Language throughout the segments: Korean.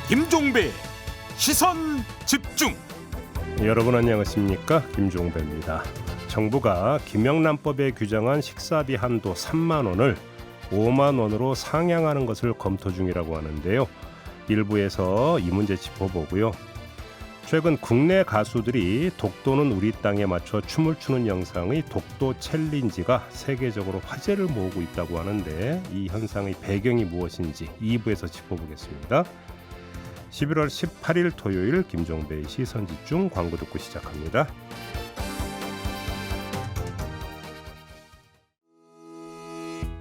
김종배 시선 집중. 여러분 안녕하십니까, 김종배입니다. 정부가 김영란법에 규정한 식사비 한도 3만 원을 5만 원으로 상향하는 것을 검토 중이라고 하는데요. 일부에서 이 문제 짚어보고요. 최근 국내 가수들이 독도는 우리 땅에 맞춰 춤을 추는 영상의 독도 챌린지가 세계적으로 화제를 모으고 있다고 하는데, 이 현상의 배경이 무엇인지 2부에서 짚어보겠습니다. 11월 18일 토요일 김종배의 시선집중, 광고 듣고 시작합니다.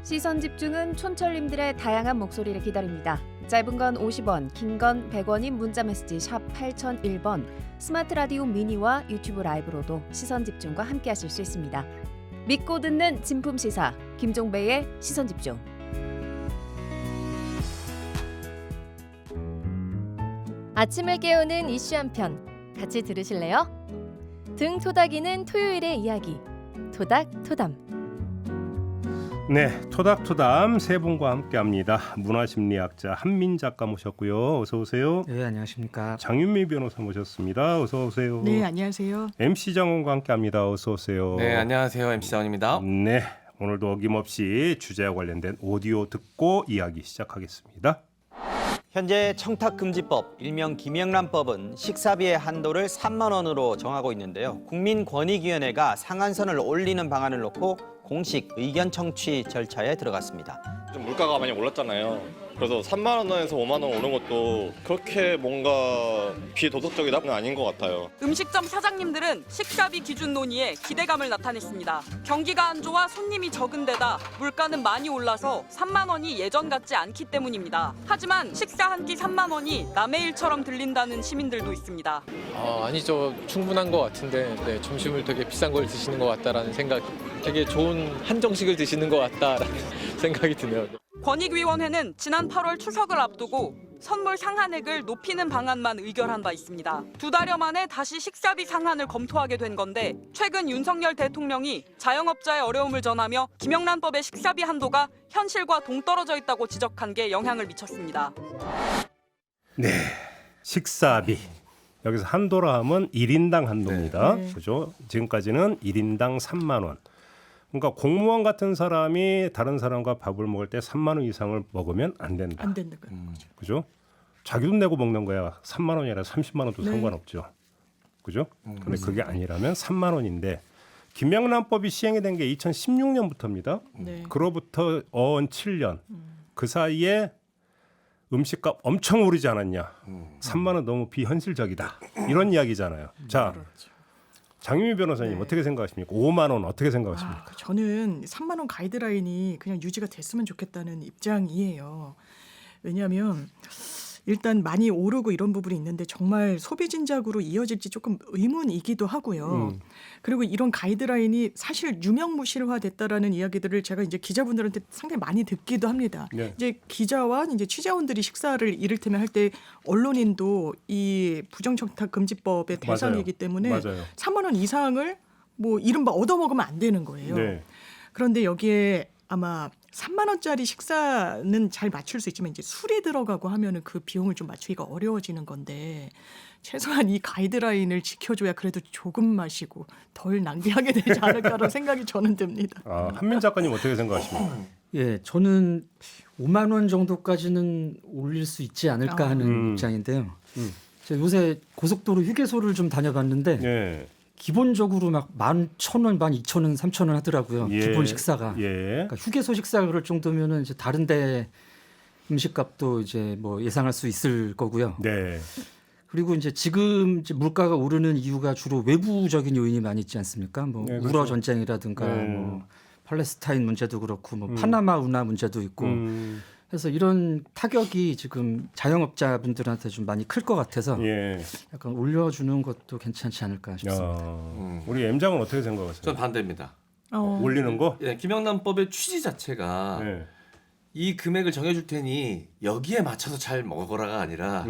시선집중은 촌철님들의 다양한 목소리를 기다립니다. 짧은 건 50원, 긴 건 100원인 문자메시지 샵 8001번, 스마트 라디오 미니와 유튜브 라이브로도 시선집중과 함께하실 수 있습니다. 믿고 듣는 진품시사 김종배의 시선집중. 아침을 깨우는 이슈 한 편 같이 들으실래요? 등 토닥이는 토요일의 이야기 토닥토담. 네, 토닥토담 세 분과 함께합니다. 문화심리학자 한민 작가 모셨고요. 어서 오세요. 네, 안녕하십니까. 장윤미 변호사 모셨습니다. 어서 오세요. 네, 안녕하세요. MC 장원과 함께합니다. 어서 오세요. 네, 안녕하세요. MC 장원입니다. 네, 오늘도 어김없이 주제와 관련된 오디오 듣고 이야기 시작하겠습니다. 현재 청탁금지법, 일명 김영란법은 식사비의 한도를 3만 원으로 정하고 있는데요. 국민권익위원회가 상한선을 올리는 방안을 놓고 공식 의견 청취 절차에 들어갔습니다. 좀 물가가 많이 올랐잖아요. 그래서 3만 원에서 5만 원 오른 것도 그렇게 뭔가 비도덕적이다는 아닌 것 같아요. 음식점 사장님들은 식사비 기준 논의에 기대감을 나타냈습니다. 경기가 안 좋아 손님이 적은 데다 물가는 많이 올라서 3만 원이 예전 같지 않기 때문입니다. 하지만 식사 한 끼 3만 원이 남의 일처럼 들린다는 시민들도 있습니다. 아니죠. 충분한 것 같은데 점심을 되게 비싼 걸 드시는 것 같다라는 생각, 되게 좋은 한정식을 드시는 것 같다라는 생각이 드네요. 권익위원회는 지난 8월 추석을 앞두고 선물 상한액을 높이는 방안만 의결한 바 있습니다. 2달여 만에 다시 식사비 상한을 검토하게 된 건데, 최근 윤석열 대통령이 자영업자의 어려움을 전하며 김영란법의 식사비 한도가 현실과 동떨어져 있다고 지적한 게 영향을 미쳤습니다. 네, 식사비. 여기서 한도라 하면 1인당 한도입니다. 네. 그죠? 지금까지는 1인당 3만 원. 그러니까 공무원 같은 사람이 다른 사람과 밥을 먹을 때 3만 원 이상을 먹으면 안 된다. 안 된다. 그죠? 자기 돈 내고 먹는 거야. 3만 원이 아니라 30만 원도 네. 상관없죠. 그죠? 근데 그게 아니라면 3만 원인데, 김영란법이 시행이 된 게 2016년부터입니다. 네. 그로부터 어언 7년. 그 사이에 음식값 엄청 오르지 않았냐. 3만 원 너무 비현실적이다. 이런 이야기잖아요. 자, 장윤미 변호사님 어떻게 생각하십니까? 5만 원 어떻게 생각하십니까? 저는 3만 원 가이드라인이 그냥 유지가 됐으면 좋겠다는 입장이에요. 왜냐하면 일단 많이 오르고 이런 부분이 있는데 정말 소비 진작으로 이어질지 조금 의문이기도 하고요. 그리고 이런 가이드라인이 사실 유명무실화됐다라는 이야기들을 제가 이제 기자분들한테 상당히 많이 듣기도 합니다. 네. 이제 기자와 이제 취재원들이 식사를 이를테면 할 때 언론인도 이 부정청탁금지법의 대상이기 때문에 맞아요. 3만 원 이상을 뭐 이른바 얻어먹으면 안 되는 거예요. 네. 그런데 여기에 아마 3만 원짜리 식사는 잘 맞출 수 있지만 이제 술이 들어가고 하면은 그 비용을 좀 맞추기가 어려워지는 건데, 최소한 이 가이드라인을 지켜줘야 그래도 조금 마시고 덜 낭비하게 되지 않을까라는 생각이 저는 듭니다. 한민 작가님 어떻게 생각하십니까? 예, 저는 5만 원 정도까지는 올릴 수 있지 않을까 하는 입장인데요. 제가 요새 고속도로 휴게소를 좀 다녀봤는데 네. 기본적으로 막 11,000원, 12,000원, 3,000원 하더라고요. 예. 기본 식사가. 예. 그러니까 휴게소 식사 그럴 정도면은 이제 다른데 음식값도 이제 뭐 예상할 수 있을 거고요. 네. 그리고 이제 지금 이제 물가가 오르는 이유가 주로 외부적인 요인이 많이 있지 않습니까? 뭐 네, 우러 그렇죠. 전쟁이라든가 뭐 팔레스타인 문제도 그렇고 뭐 음. 파나마 운하 문제도 있고 그래서 이런 타격이 지금 자영업자분들한테 좀 많이 클 것 같아서 예. 약간 올려주는 것도 괜찮지 않을까 싶습니다. 우리 M장은 어떻게 생각하세요? 전 반대입니다. 올리는 거? 예, 김영란법의 취지 자체가 네. 이 금액을 정해줄 테니 여기에 맞춰서 잘 먹어라가 아니라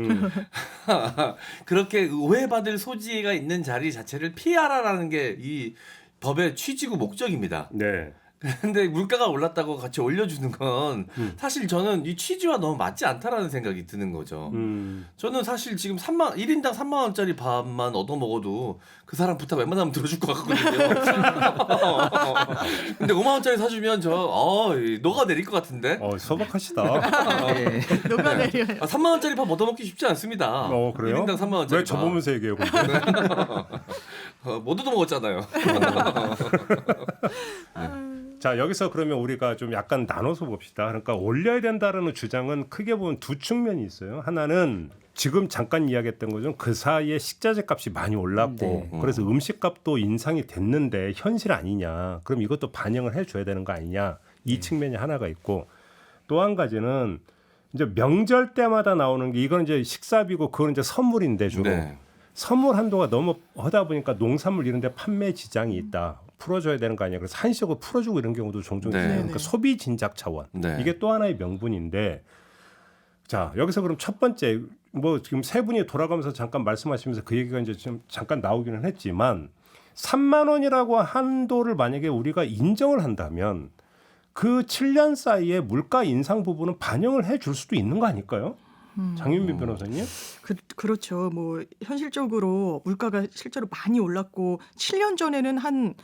그렇게 오해받을 소지가 있는 자리 자체를 피하라라는 게 이 법의 취지고 목적입니다. 네. 근데 물가가 올랐다고 같이 올려주는 건 사실 저는 이 취지와 너무 맞지 않다라는 생각이 드는 거죠. 저는 사실 지금 1인당 3만 원짜리 밥만 얻어 먹어도 그 사람 부탁 웬만하면 들어줄 것 같거든요. 근데 5만 원짜리 사주면 녹아내릴 것 같은데. 소박하시다. 네. 녹아내려요. 3만 원짜리 밥 얻어먹기 쉽지 않습니다. 그래요? 1인당 3만 원짜리 왜 저 보면서 얘기해요? 근데? 못 얻어먹었잖아요. 자, 여기서 그러면 우리가 좀 약간 나눠서 봅시다. 그러니까 올려야 된다라는 주장은 크게 보면 두 측면이 있어요. 하나는 지금 잠깐 이야기했던 거죠. 그 사이에 식자재 값이 많이 올랐고 그래서 음식값도 인상이 됐는데 현실 아니냐. 그럼 이것도 반영을 해줘야 되는 거 아니냐. 이 측면이 하나가 있고 또 한 가지는 이제 명절 때마다 나오는 게 이건 이제 식사비고 그건 이제 선물인데 주로 선물 한도가 너무 하다 보니까 농산물 이런 데 판매 지장이 있다. 풀어줘야 되는 거 아니야. 그래서 한시적으로 풀어주고 이런 경우도 종종 있어요. 그러니까 소비 진작 차원. 이게 또 하나의 명분인데 자, 여기서 그럼 첫 번째 뭐 지금 세 분이 돌아가면서 잠깐 말씀하시면서 그 얘기가 이제 좀 잠깐 나오기는 했지만 3만 원이라고 한도를 만약에 우리가 인정을 한다면 그 7년 사이에 물가 인상 부분은 반영을 해줄 수도 있는 거 아닐까요? 장윤빈 변호사님? 그렇죠. 뭐 현실적으로 물가가 실제로 많이 올랐고 7년 전에는 한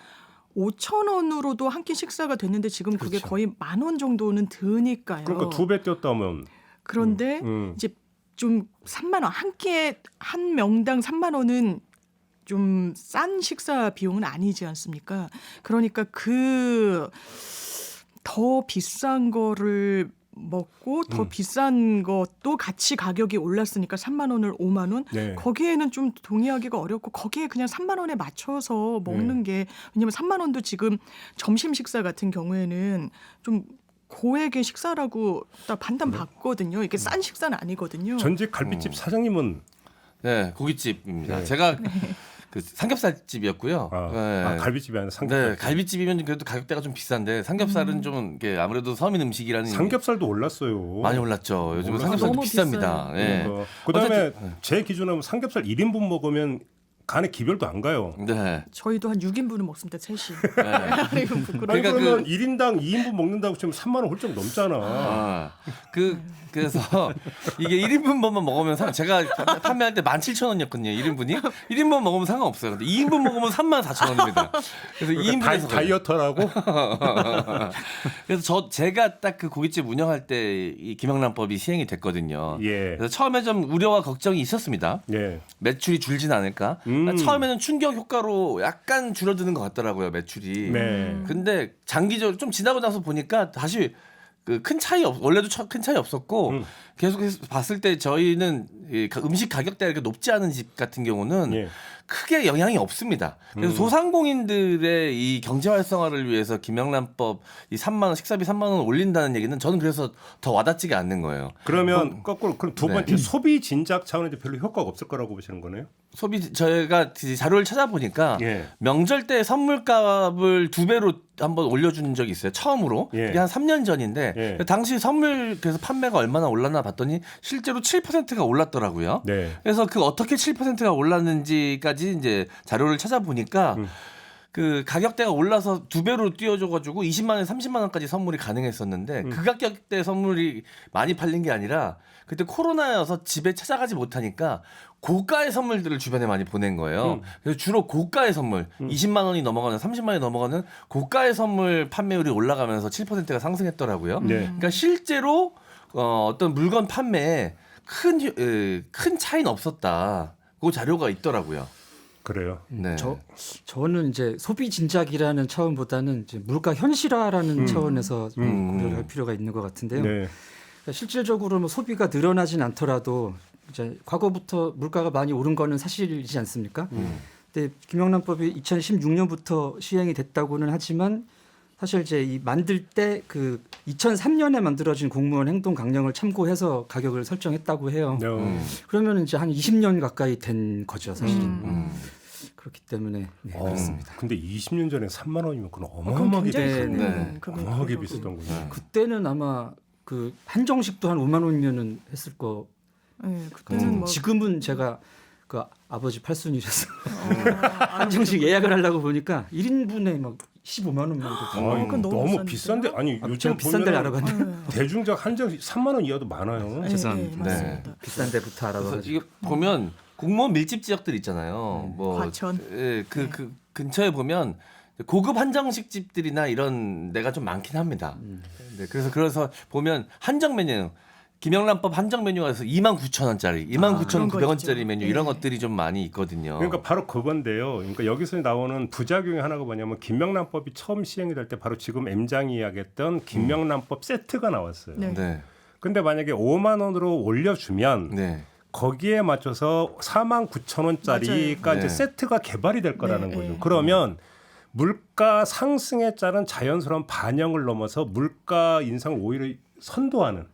5천 원으로도 한 끼 식사가 됐는데 지금 그게 거의 10,000원 정도는 드니까요. 그러니까 2배 뛰었다면. 그런데 이제 좀 3만 원 한 끼에 한 명당 3만 원은 좀 싼 식사 비용은 아니지 않습니까? 그러니까 그 더 비싼 거를 먹고 더 비싼 것도 같이 가격이 올랐으니까 3만 원을 5만 원 거기에는 좀 동의하기가 어렵고 거기에 그냥 3만 원에 맞춰서 먹는 게 왜냐하면 3만 원도 지금 점심 식사 같은 경우에는 좀 고액의 식사라고 딱 판단받거든요. 이게 싼 식사는 아니거든요. 전직 갈비집 사장님은 고깃집입니다. 제가 그 삼겹살집이었고요. 갈비집이 아니라 삼겹살. 네, 갈비집이면 그래도 가격대가 좀 비싼데 삼겹살은 좀 이게 아무래도 서민 음식이라는 삼겹살도 올랐어요. 많이 올랐죠. 요즘은 삼겹살도 비쌉니다. 네. 그다음에 제 기준으로 삼겹살 1인분 먹으면 간에 기별도 안 가요. 저희도 한 6인분은 먹습니다. 셋이. 그러니까 그러면 1인당 2인분 먹는다고 치면 3만 원 훌쩍 넘잖아. 그래서 이게 1인분만 먹으면 제가 판매할 때 17,000원이었거든요. 1인분이. 1인분 먹으면 상관없어요. 근데 2인분 먹으면 34,000원입니다. 그래서 2인분에서 다이어터라고? 그래서 제가 딱 그 고깃집 운영할 때 이 김영란법이 시행이 됐거든요. 그래서 처음에 좀 우려와 걱정이 있었습니다. 매출이 줄진 않을까? 처음에는 충격 효과로 약간 줄어드는 것 같더라고요. 매출이. 근데 장기적으로 좀 지나고 나서 보니까 다시 그 큰 차이 원래도 큰 차이 없었고 계속해서 봤을 때 저희는 음식 가격대가 이렇게 높지 않은 집 같은 경우는 크게 영향이 없습니다. 그래서 소상공인들의 이 경제 활성화를 위해서 김영란법 이 3만 원 식사비 3만 원 올린다는 얘기는 저는 그래서 더 와닿지가 않는 거예요. 그러면 거꾸로 그럼 두 번째 소비 진작 차원에서 별로 효과가 없을 거라고 보시는 거네요? 저희가 자료를 찾아보니까 명절 때 선물값을 2배로 한번 올려준 적이 있어요. 처음으로. 그게 한 3년 전인데 당시 선물 그래서 판매가 얼마나 올랐나 봤더니 실제로 7%가 올랐더라고요. 그래서 그 어떻게 7%가 올랐는지까지 이제 자료를 찾아보니까 그 가격대가 올라서 2배로 뛰어줘가지고 20만 원, 30만 원까지 선물이 가능했었는데 그 가격대 선물이 많이 팔린 게 아니라 그때 코로나여서 집에 찾아가지 못하니까 고가의 선물들을 주변에 많이 보낸 거예요. 그래서 주로 고가의 선물, 20만 원이 넘어가는, 30만 원이 넘어가는 고가의 선물 판매율이 올라가면서 7%가 상승했더라고요. 그러니까 실제로 어떤 물건 판매에 큰 차이는 없었다. 그 자료가 있더라고요. 그래요. 저는 이제 소비 진작이라는 차원보다는 이제 물가 현실화라는 차원에서 고려를 할 필요가 있는 것 같은데요. 그러니까 실질적으로 뭐 소비가 늘어나진 않더라도 이제 과거부터 물가가 많이 오른 거는 사실이지 않습니까? 근데 김영란법이 2016년부터 시행이 됐다고는 하지만 사실 이제 이 만들 때 그 2003년에 만들어진 공무원 행동 강령을 참고해서 가격을 설정했다고 해요. 그러면 이제 한 20년 가까이 된 거죠, 사실은. 그렇기 때문에 그렇습니다. 근데 20년 전에 3만 원이면 그건 어마어마하게 어마어마하게 비쌌던 거죠. 그때는 아마 그 한정식도 한 5만 원이면은 했을 거. 그때는 뭐 지금은 제가 그 아버지 팔순이라서 한정식 예약을 하려고 보니까 1인분에 막 15만 원만 도 아니, 그건 너무 비싼데 아니 요즘 비싼 데를 알아봤는데 대중적 한정 3만 원 이하도 많아요. 죄송합니다. 맞습니다. 비싼 데부터 알아봐가지고. 이게 보면 공무원 밀집 지역들 있잖아요. 뭐 과천. 그 근처에 보면 고급 한정식 집들이나 이런 데가 좀 많긴 합니다. 네, 그래서 보면 한정 메뉴 김영란법 한정 메뉴가 그래서 29,000원짜리, 29,900원짜리 메뉴 이런 것들이 좀 많이 있거든요. 그러니까 바로 그건데요. 그러니까 여기서 나오는 부작용이 하나가 뭐냐면 김영란법이 처음 시행이 될 때 바로 지금 M장이 이야기했던 김영란법 세트가 나왔어요. 네. 네. 근데 만약에 5만 원으로 올려주면 네. 거기에 맞춰서 49,000원짜리가 맞아요. 이제 네. 세트가 개발이 될 거라는 네, 거죠. 네. 그러면 물가 상승에 따른 자연스러운 반영을 넘어서 물가 인상을 오히려 선도하는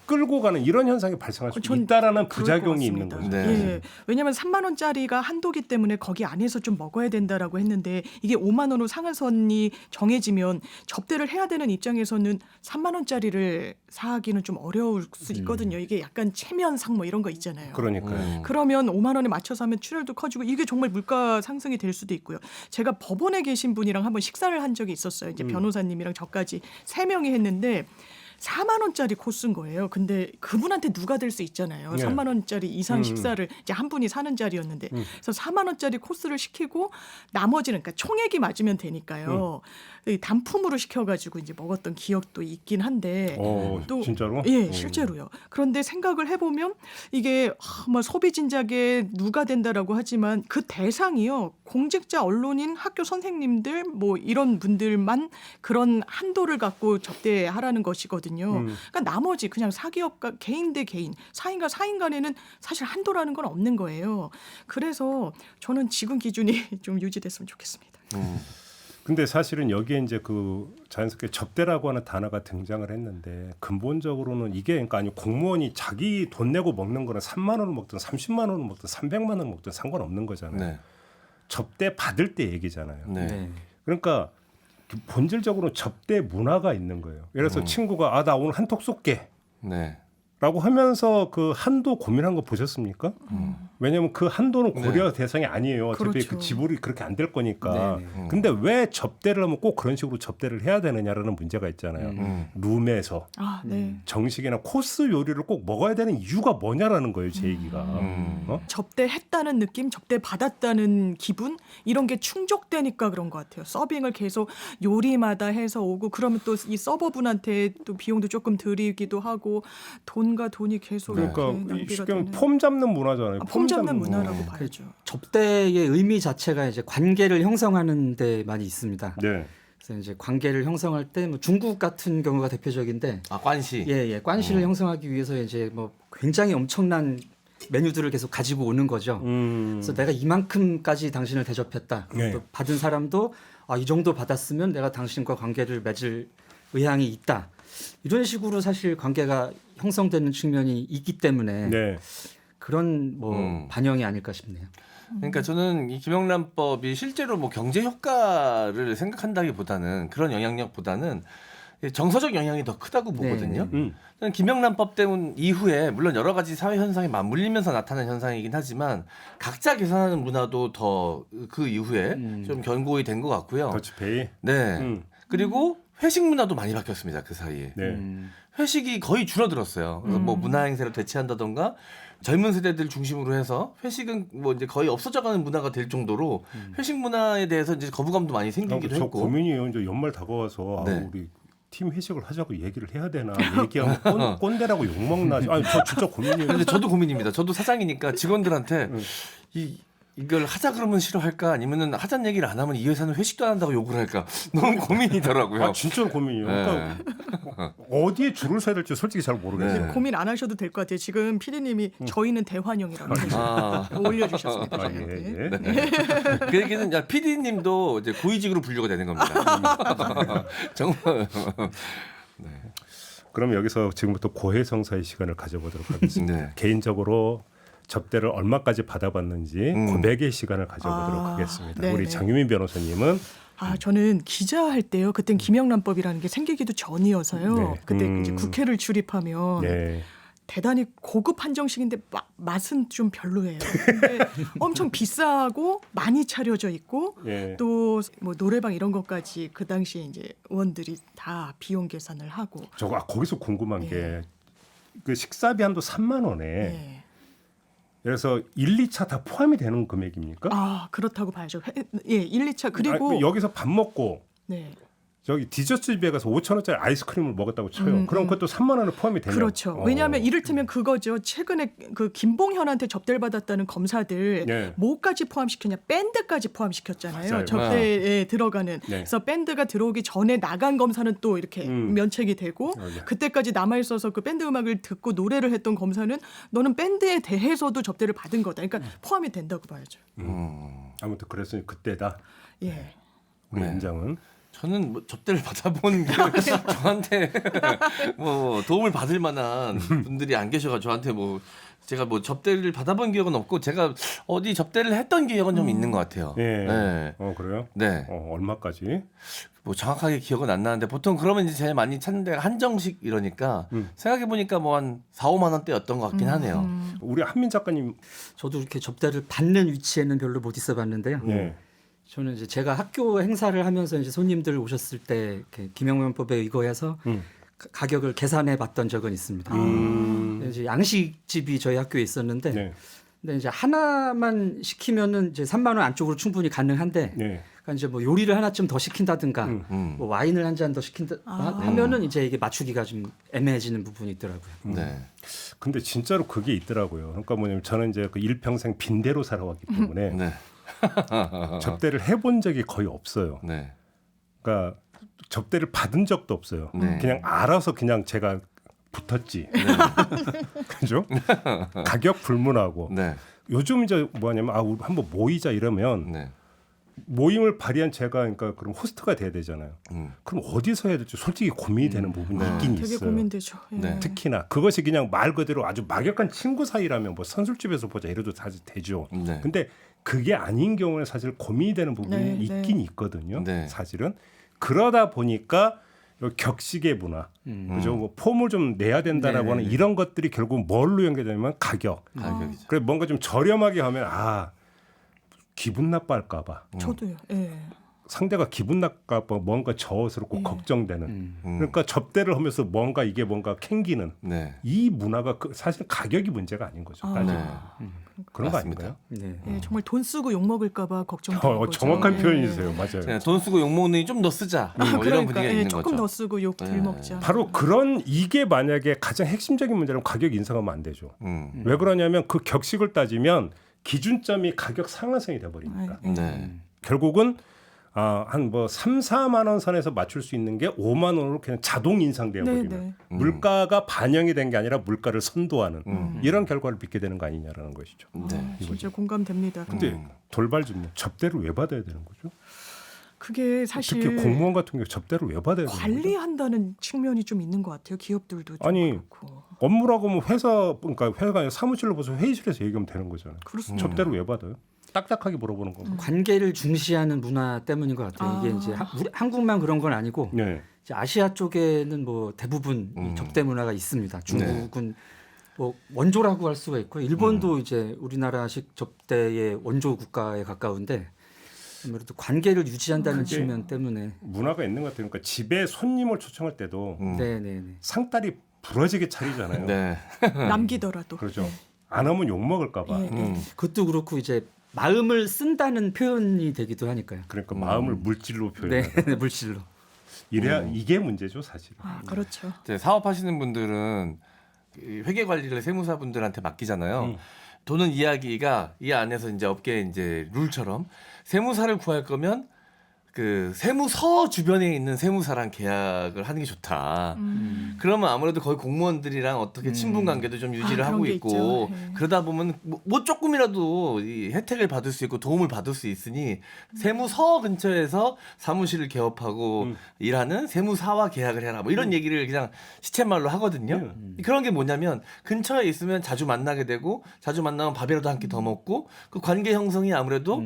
끌고 가는 이런 현상이 발생할 수 있다라는 부작용이 있는 거죠. 네. 예. 왜냐하면 3만 원짜리가 한도기 때문에 거기 안에서 좀 먹어야 된다라고 했는데 이게 5만 원으로 상한선이 정해지면 접대를 해야 되는 입장에서는 3만 원짜리를 사기는 좀 어려울 수 있거든요. 이게 약간 체면상 뭐 이런 거 있잖아요. 그러니까요. 그러면 5만 원에 맞춰서 하면 출혈도 커지고 이게 정말 물가 상승이 될 수도 있고요. 제가 법원에 계신 분이랑 한번 식사를 한 적이 있었어요. 이제 변호사님이랑 저까지 3명이 했는데 4만 원짜리 코스인 거예요. 근데 그분한테 누가 될 수 있잖아요. 네. 3만 원짜리 이상 식사를 이제 한 분이 사는 자리였는데 그래서 4만 원짜리 코스를 시키고 나머지는 그러니까 총액이 맞으면 되니까요. 단품으로 시켜가지고 이제 먹었던 기억도 있긴 한데 또 진짜로? 예, 실제로요. 그런데 생각을 해보면 이게 뭐 소비 진작에 누가 된다라고 하지만 그 대상이요 공직자, 언론인, 학교 선생님들 뭐 이런 분들만 그런 한도를 갖고 접대하라는 것이거든요. 그러니까 나머지 그냥 사기업가 개인 대 개인, 사인과 사인 간에는 사실 한도라는 건 없는 거예요. 그래서 저는 지금 기준이 좀 유지됐으면 좋겠습니다. 근데 사실은 여기에 이제 그 자연스럽게 접대라고 하는 단어가 등장을 했는데 근본적으로는 이게 그러니까 아니 공무원이 자기 돈 내고 먹는 거는 3만 원을 먹든 30만 원을 먹든 300만 원을 먹든 상관없는 거잖아요. 네. 접대 받을 때 얘기잖아요. 네. 그러니까 본질적으로 접대 문화가 있는 거예요. 예를 들어서 친구가 나 오늘 한턱 쏠게. 네. 라고 하면서 그 한도 고민한 거 보셨습니까? 왜냐하면 그 한도는 고려 대상이 아니에요. 어차피 그렇죠. 그 지불이 그렇게 안 될 거니까. 네네. 근데 왜 접대를 하면 꼭 그런 식으로 접대를 해야 되느냐라는 문제가 있잖아요. 룸에서 아, 네. 정식이나 코스 요리를 꼭 먹어야 되는 이유가 뭐냐라는 거예요. 제 얘기가. 어? 접대했다는 느낌, 접대받았다는 기분 이런 게 충족되니까 그런 것 같아요. 서빙을 계속 요리마다 해서 오고 그러면 또 이 서버분한테 또 비용도 조금 드리기도 하고 돈과 돈이 계속 그러니까 이렇게 낭비가 쉽게 되는. 하면 폼 잡는 문화잖아요. 폼 잡는 문화라고 봐야죠. 접대의 의미 자체가 이제 관계를 형성하는 데 많이 있습니다. 네. 그래서 이제 관계를 형성할 때 뭐 중국 같은 경우가 대표적인데 관시. 예, 관시를 형성하기 위해서 이제 뭐 굉장히 엄청난 메뉴들을 계속 가지고 오는 거죠. 그래서 내가 이만큼까지 당신을 대접했다. 네. 또 받은 사람도 이 정도 받았으면 내가 당신과 관계를 맺을 의향이 있다. 이런 식으로 사실 관계가 형성되는 측면이 있기 때문에 그런 뭐 반영이 아닐까 싶네요. 그러니까 저는 이 김영란법이 실제로 뭐 경제 효과를 생각한다기보다는 그런 영향력보다는 정서적 영향이 더 크다고 보거든요. 저는 김영란법 때문 이후에 물론 여러 가지 사회 현상이 맞물리면서 나타난 현상이긴 하지만 각자 계산하는 문화도 더 그 이후에 좀 견고히 된 것 같고요. 더치페이. 네. 그리고 회식 문화도 많이 바뀌었습니다. 그 사이에. 회식이 거의 줄어들었어요. 그래서 뭐 문화 행사를 대체한다던가 젊은 세대들 중심으로 해서 회식은 뭐 이제 거의 없어져가는 문화가 될 정도로 회식 문화에 대해서 이제 거부감도 많이 생기기도 저 했고. 고민이에요. 이제 연말 다가와서 네. 우리 팀 회식을 하자고 얘기를 해야 되나 얘기하면 꼰대라고 욕먹나. 아니 저 진짜 고민이에요. 근데 저도 고민입니다. 저도 사장이니까 직원들한테 이걸 하자 그러면 싫어할까 아니면은 하자는 얘기를 안 하면 이 회사는 회식도 안 한다고 욕을 할까 너무 고민이더라고요. 진짜 고민이에요. 그러니까 어디에 줄을 서야 될지 솔직히 잘 모르겠어요. 고민 안 하셔도 될 것 같아요. 지금 PD님이 저희는 대환영이라고 올려주셨습니다. 저희한테. 그 얘기는 PD님도 이제 고위직으로 분류가 되는 겁니다. 정말. 그럼 여기서 지금부터 고해성사의 시간을 가져보도록 하겠습니다. 네. 개인적으로 접대를 얼마까지 받아봤는지 고백의 시간을 가져보도록 하겠습니다. 네네. 우리 장유민 변호사님은 저는 기자할 때요. 그땐 김영란법이라는 게 생기기도 전이어서요. 네. 그때 이제 국회를 출입하면 대단히 고급 한정식인데 맛은 좀 별로예요. 근데 엄청 비싸고 많이 차려져 있고 예. 또 뭐 노래방 이런 것까지 그 당시에 이제 의원들이 다 비용 계산을 하고. 저거 거기서 궁금한 예. 게 그 식사비 한도 3만 원에 예. 그래서 1, 2차 다 포함이 되는 금액입니까? 아 그렇다고 봐야죠. 예, 1, 2차 그리고 여기서 밥 먹고 네. 저기 디저트 집에 가서 5,000원짜리 아이스크림을 먹었다고 쳐요. 그럼 그것도 3만 원에 포함이 되네요. 그렇죠. 왜냐하면 이를테면 그거죠. 최근에 그 김봉현한테 접대를 받았다는 검사들 네. 뭐까지 포함시켰냐? 밴드까지 포함시켰잖아요. 맞아요. 접대에 들어가는. 네. 그래서 밴드가 들어오기 전에 나간 검사는 또 이렇게 면책이 되고 맞아요. 그때까지 남아 있어서 그 밴드 음악을 듣고 노래를 했던 검사는 너는 밴드에 대해서도 접대를 받은 거다. 그러니까 포함이 된다고 봐야죠. 아무튼 그랬으니 그때다. 예. 우리 네. 원장은 저는 뭐 접대를 받아본 게 저한테 뭐 도움을 받을 만한 분들이 안 계셔가 저한테 뭐 제가 뭐 접대를 받아본 기억은 없고 제가 어디 접대를 했던 기억은 좀 있는 것 같아요. 예. 네. 그래요? 네. 얼마까지? 뭐 정확하게 기억은 안 나는데 보통 그러면 이제 제일 많이 찾는 데가 한정식 이러니까 생각해 보니까 뭐 한 4, 5만 원대였던 것 같긴 하네요. 우리 한민 작가님 저도 이렇게 접대를 받는 위치에는 별로 못 있어봤는데요. 예. 저는 이제 제가 학교 행사를 하면서 이제 손님들 오셨을 때 이렇게 김영란법에 의거해서 가격을 계산해 봤던 적은 있습니다. 이제 양식집이 저희 학교에 있었는데, 네. 근데 이제 하나만 시키면은 이제 3만 원 안쪽으로 충분히 가능한데, 네. 그러니까 이제 뭐 요리를 하나쯤 더 시킨다든가, 뭐 와인을 한 잔 더 시킨다 하면은 이제 이게 맞추기가 좀 애매해지는 부분이 있더라고요. 네. 근데 진짜로 그게 있더라고요. 그러니까 뭐냐면 저는 이제 그 일평생 빈대로 살아왔기 때문에 네. 접대를 해본 적이 거의 없어요. 네. 그러니까 접대를 받은 적도 없어요. 네. 그냥 알아서 그냥 제가 붙었지. 그죠? 가격 불문하고. 네. 요즘 이제 뭐냐면 우리 한번 모이자 이러면 네. 모임을 발휘한 제가 그러니까 그럼 호스트가 돼야 되잖아요. 그럼 어디서 해야 될지 솔직히 고민이 되는 부분이 있긴 되게 있어요. 고민되죠. 예. 네. 특히나 그것이 그냥 말 그대로 아주 막역한 친구 사이라면 뭐 선술집에서 보자 이래도 사실 되죠. 네. 근데 그게 아닌 경우는 사실 고민이 되는 부분이 네, 있긴 있거든요. 네. 사실은 그러다 보니까 요 격식의 문화, 그죠? 뭐 폼을 좀 내야 된다라고 하는 이런 것들이 결국 뭘로 연결되냐면 가격이죠. 그래 뭔가 좀 저렴하게 하면 기분 나빠할까봐 저도요. 예. 상대가 기분 나빠할까 뭔가 저스럽고 걱정되는. 그러니까 접대를 하면서 뭔가 이게 뭔가 캥기는 네. 이 문화가 사실 가격이 문제가 아닌 거죠. 따지면. 그런 거 맞습니다. 아닌가요? 네. 예, 정말 돈 쓰고 욕 먹을까봐 걱정되는 거죠. 정확한 예. 표현이세요. 맞아요. 그냥 돈 쓰고 욕 먹느니 좀 더 쓰자. 뭐 이런 그러니까 분위기가 있는 조금 거죠. 더 쓰고 욕 덜 네. 먹자. 바로 이게 만약에 가장 핵심적인 문제라면 가격 인상하면 안 되죠. 음. 왜 그러냐면 그 격식을 따지면 기준점이 가격 상한선이 돼버리니까. 네. 결국은 한 뭐 3, 4만 원 선에서 맞출 수 있는 게 5만 원으로 그냥 자동 인상되어 버리는. 네. 물가가 반영이 된 게 아니라 물가를 선도하는 이런 결과를 빚게 되는 거 아니냐라는 것이죠. 네. 진짜 공감됩니다. 근데 돌발 질문, 접대를 왜 받아야 되는 거죠? 그게 사실 특히 공무원 같은 경우 접대를 왜 받아야 되는 거죠? 관리한다는 측면이 좀 있는 것 같아요. 기업들도 좀 아니, 그렇고. 업무라고 하면 그러니까 회사가 아니라 사무실로 보서 회의실에서 얘기하면 되는 거잖아요. 그렇습니다. 접대를 왜 받아요? 딱딱하게 물어보는 거고. 관계를 중시하는 문화 때문인 것 같아요. 이게 이제 한국만 그런 건 아니고 네. 이제 아시아 쪽에는 뭐 대부분 이 접대 문화가 있습니다. 중국은 뭐 원조라고 할 수가 있고 일본도 이제 우리나라식 접대의 원조 국가에 가까운데 아무래도 관계를 유지한다는 그게 측면 때문에 문화가 있는 것 같아요. 그러니까 집에 손님을 초청할 때도 네네네. 상다리 부러지게 차리잖아요. 네. 남기더라도. 그렇죠. 네. 안 하면 욕 먹을까 봐. 그것도 그렇고 이제 마음을 쓴다는 표현이 되기도 하니까요. 그러니까 마음을 물질로 표현하는. 네, 물질로. 이래야 이게 문제죠, 사실은. 그렇죠. 이제 사업하시는 분들은 회계 관리를 세무사분들한테 맡기잖아요. 도는 이야기가 이 안에서 이제 업계 이제 룰처럼 세무사를 구할 거면 그 세무서 주변에 있는 세무사랑 계약을 하는 게 좋다. 그러면 아무래도 거의 공무원들이랑 어떻게 친분 관계도 좀 유지를 하고 그런 게 있고 있죠. 네. 그러다 보면 뭐 조금이라도 이 혜택을 받을 수 있고 도움을 받을 수 있으니 세무서 근처에서 사무실을 개업하고 일하는 세무사와 계약을 해라. 뭐 이런 얘기를 그냥 시쳇말로 하거든요. 그런 게 뭐냐면 근처에 있으면 자주 만나게 되고 자주 만나면 밥이라도 한 끼 더 먹고 그 관계 형성이 아무래도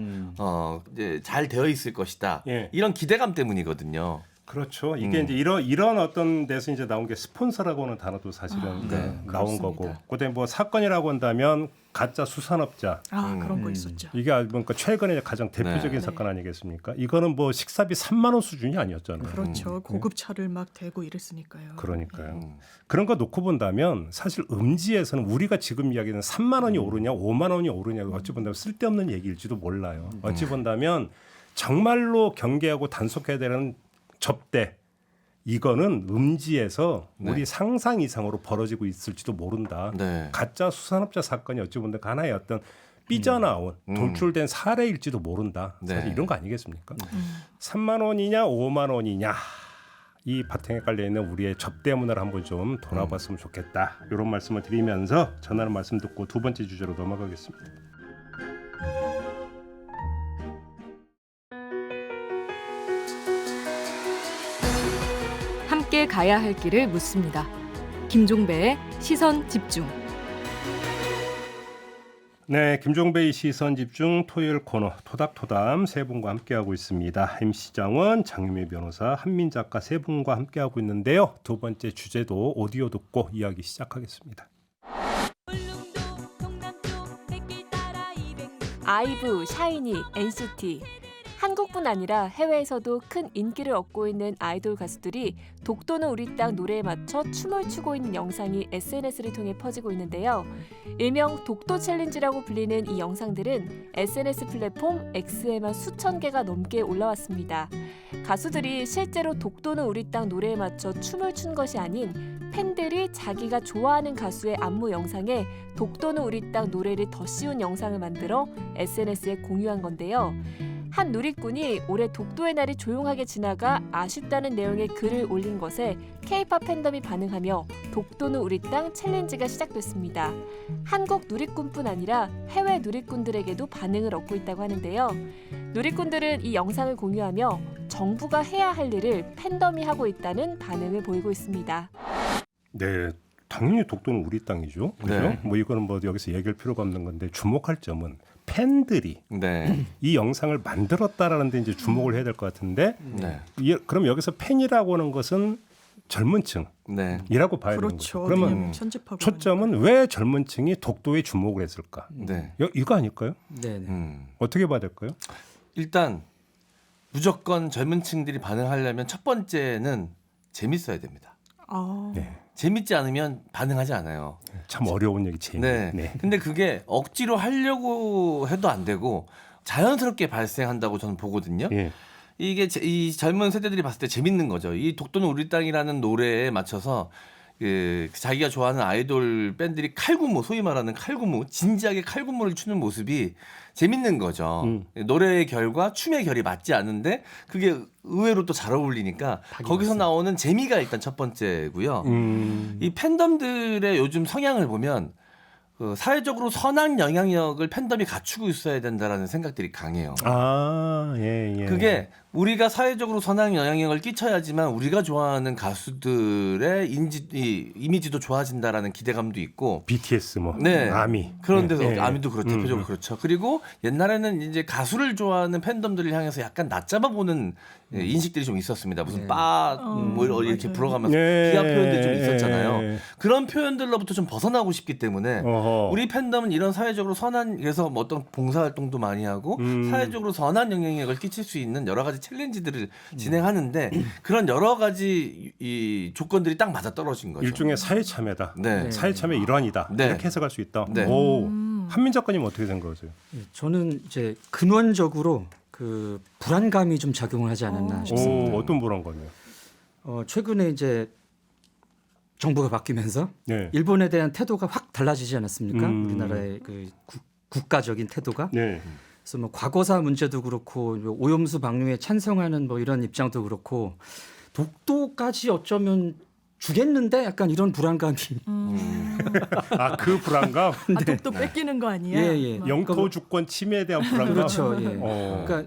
이제 잘 되어 있을 것이다. 예. 이런 기대감 때문이거든요. 그렇죠. 이게 이제 이런 어떤 데서 이제 나온 게 스폰서라고 하는 단어도 사실은 나온 그렇습니다. 거고. 그다음에 뭐 사건이라고 한다면 가짜 수산업자. 그런 거 있었죠. 이게 그러니까 최근에 가장 대표적인 사건 아니겠습니까? 이거는 뭐 식사비 3만 원 수준이 아니었잖아요. 그렇죠. 고급 차를 막 대고 이랬으니까요. 그러니까요. 그런 거 놓고 본다면 사실 음지에서는 우리가 지금 이야기하는 3만 원이 오르냐 5만 원이 오르냐 어찌 본다면 쓸데없는 얘기일지도 몰라요. 어찌 본다면 정말로 경계하고 단속해야 되는 접대 이거는 음지에서 우리 상상 이상으로 벌어지고 있을지도 모른다. 가짜 수산업자 사건이 어찌 보면 하나의 어떤 삐져나온 돌출된 사례일지도 모른다. 사실 이런 거 아니겠습니까? 3만 원이냐 5만 원이냐 이 바탕에 깔려있는 우리의 접대문을 한번 좀 돌아봤으면 좋겠다. 이런 말씀을 드리면서 전하는 말씀 듣고 두 번째 주제로 넘어가겠습니다. 함께 가야 할 길을 묻습니다. 김종배의 시선 집중. 네, 김종배의 시선 집중 토요일 코너 토닥토담 세 분과 함께하고 있습니다. MC 장원, 장유미 변호사, 한민 작가 세 분과 함께하고 있는데요. 두 번째 주제도 오디오 듣고 이야기 시작하겠습니다. 아이브, 샤이니, NCT 한국뿐 아니라 해외에서도 큰 인기를 얻고 있는 아이돌 가수들이 독도는 우리 땅 노래에 맞춰 춤을 추고 있는 영상이 SNS를 통해 퍼지고 있는데요. 일명 독도 챌린지라고 불리는 이 영상들은 SNS 플랫폼 X에만 수천 개가 넘게 올라왔습니다. 가수들이 실제로 독도는 우리 땅 노래에 맞춰 춤을 춘 것이 아닌 팬들이 자기가 좋아하는 가수의 안무 영상에 독도는 우리 땅 노래를 더 씌운 영상을 만들어 SNS에 공유한 건데요. 한 누리꾼이 올해 독도의 날이 조용하게 지나가 아쉽다는 내용의 글을 올린 것에 K-팝 팬덤이 반응하며 독도는 우리 땅 챌린지가 시작됐습니다. 한국 누리꾼뿐 아니라 해외 누리꾼들에게도 반응을 얻고 있다고 하는데요. 누리꾼들은 이 영상을 공유하며 정부가 해야 할 일을 팬덤이 하고 있다는 반응을 보이고 있습니다. 네, 당연히 독도는 우리 땅이죠. 그렇죠? 뭐 이거는 뭐 여기서 얘기할 필요가 없는 건데 주목할 점은 팬들이 이 영상을 만들었다라는 데 이제 주목을 해야 될 것 같은데 그럼 여기서 팬이라고 하는 것은 젊은 층이라고 봐야 되는 거죠. 그러면 초점은 왜 젊은 층이 독도에 주목을 했을까? 이거 아닐까요? 어떻게 봐야 될까요? 일단 무조건 젊은 층들이 반응하려면 첫 번째는 재밌어야 됩니다. 재밌지 않으면 반응하지 않아요. 참 어려운 얘기 재미. 근데 그게 억지로 하려고 해도 안 되고 자연스럽게 발생한다고 저는 보거든요. 이게 이 젊은 세대들이 봤을 때 재밌는 거죠. 이 독도는 우리 땅이라는 노래에 맞춰서 자기가 좋아하는 아이돌 밴들이 칼군무, 소위 말하는 칼군무, 진지하게 칼군무를 추는 모습이 재밌는 거죠. 노래의 결과 춤의 결이 맞지 않은데 그게 의외로 또 잘 어울리니까 거기서 나오는 재미가 일단 첫 번째고요. 이 팬덤들의 요즘 성향을 보면 사회적으로 선한 영향력을 팬덤이 갖추고 있어야 된다라는 생각들이 강해요. 그게 우리가 사회적으로 선한 영향력을 끼쳐야지만 우리가 좋아하는 가수들의 이미지도 좋아진다라는 기대감도 있고 BTS 아미 그런 데서 아미도 대표적으로 그렇죠. 그리고 옛날에는 이제 가수를 좋아하는 팬덤들을 향해서 약간 낮잡아 보는 인식들이 좀 있었습니다. 무슨 뭐 이렇게 불어가면서 비하 표현들이 좀 있었잖아요. 그런 표현들로부터 좀 벗어나고 싶기 때문에 우리 팬덤은 이런 사회적으로 선한 그래서 뭐 어떤 봉사활동도 많이 하고 사회적으로 선한 영향력을 끼칠 수 있는 여러 가지 챌린지들을 진행하는데 그런 여러 가지 이 조건들이 딱 맞아 떨어진 거죠. 일종의 사회 참여다. 사회 참여 일환이다. 이렇게 해석할 수 있다. 한민 작가님 어떻게 생각하세요? 저는 이제 근원적으로 그 불안감이 좀 작용을 하지 않았나 싶습니다. 어떤 불안감이요? 최근에 이제 정부가 바뀌면서 일본에 대한 태도가 확 달라지지 않았습니까? 우리나라의 그 국가적인 태도가. 그래서 뭐 과거사 문제도 그렇고 오염수 방류에 찬성하는 뭐 이런 입장도 그렇고 독도까지 어쩌면 주겠는데 약간 이런 불안감이. 그 불안감? 독도 뺏기는 거 아니야? 영토 주권 침해에 대한 불안감. 그렇죠. 그러니까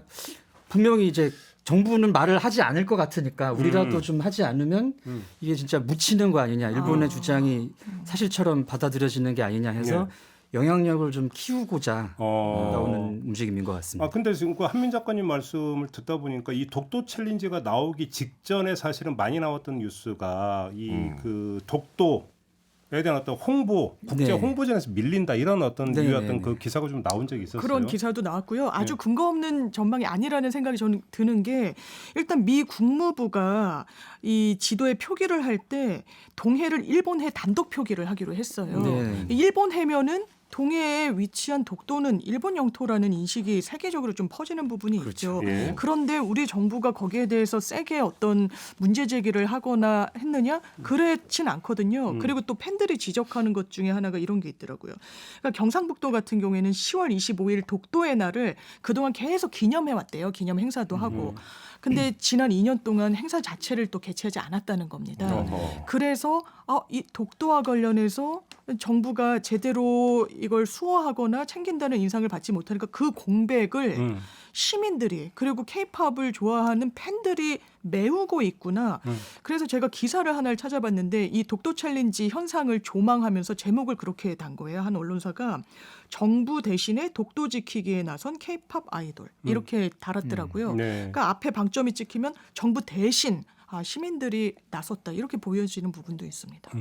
분명히 이제 정부는 말을 하지 않을 것 같으니까 우리라도 좀 하지 않으면 이게 진짜 묻히는 거 아니냐. 일본의 주장이 사실처럼 받아들여지는 게 아니냐 해서 영향력을 좀 키우고자 나오는 움직임인 것 같습니다. 근데 지금 그 한민 작가님 말씀을 듣다 보니까 이 독도 챌린지가 나오기 직전에 사실은 많이 나왔던 뉴스가 이 그 독도에 대한 어떤 홍보, 국제 홍보전에서 밀린다 이런 어떤 유의 그 기사가 좀 나온 적이 있었어요. 그런 기사도 나왔고요. 아주 근거 없는 전망이 아니라는 생각이 저는 드는 게 일단 미 국무부가 이 지도에 표기를 할 때 동해를 일본해 단독 표기를 하기로 했어요. 일본해면은 동해에 위치한 독도는 일본 영토라는 인식이 세계적으로 좀 퍼지는 부분이 있죠. 그런데 우리 정부가 거기에 대해서 세게 어떤 문제 제기를 하거나 했느냐? 그렇진 않거든요. 그리고 또 팬들이 지적하는 것 중에 하나가 이런 게 있더라고요. 그러니까 경상북도 같은 경우에는 10월 25일 독도의 날을 그동안 계속 기념해왔대요. 기념 행사도 하고. 근데 지난 2년 동안 행사 자체를 또 개최하지 않았다는 겁니다. 그래서 이 독도와 관련해서 정부가 제대로 이걸 수호하거나 챙긴다는 인상을 받지 못하니까 그 공백을 시민들이 그리고 케이팝을 좋아하는 팬들이 메우고 있구나. 그래서 제가 기사를 하나를 찾아봤는데 이 독도 챌린지 현상을 조망하면서 제목을 그렇게 단 거예요. 한 언론사가 정부 대신에 독도 지키기에 나선 케이팝 아이돌 이렇게 달았더라고요. 그러니까 앞에 방점이 찍히면 정부 대신 시민들이 나섰다 이렇게 보여지는 부분도 있습니다.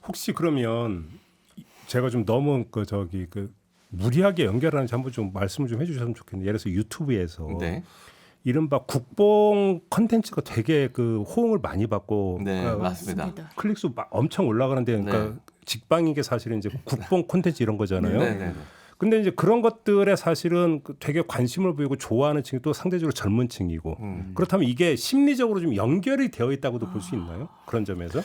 혹시 그러면 제가 좀 너무 무리하게 연결하는지 한번 좀 말씀을 좀 해주셨으면 좋겠는데 예를 들어서 유튜브에서 이른바 국뽕 컨텐츠가 되게 그 호응을 많이 받고 맞습니다. 클릭수 엄청 올라가는데 그러니까 직방이게 사실은 이제 국뽕 콘텐츠 이런 거잖아요. 근데 이제 그런 것들에 사실은 되게 관심을 보이고 좋아하는 층이 또 상대적으로 젊은 층이고 그렇다면 이게 심리적으로 좀 연결이 되어 있다고도 볼 수 있나요? 그런 점에서?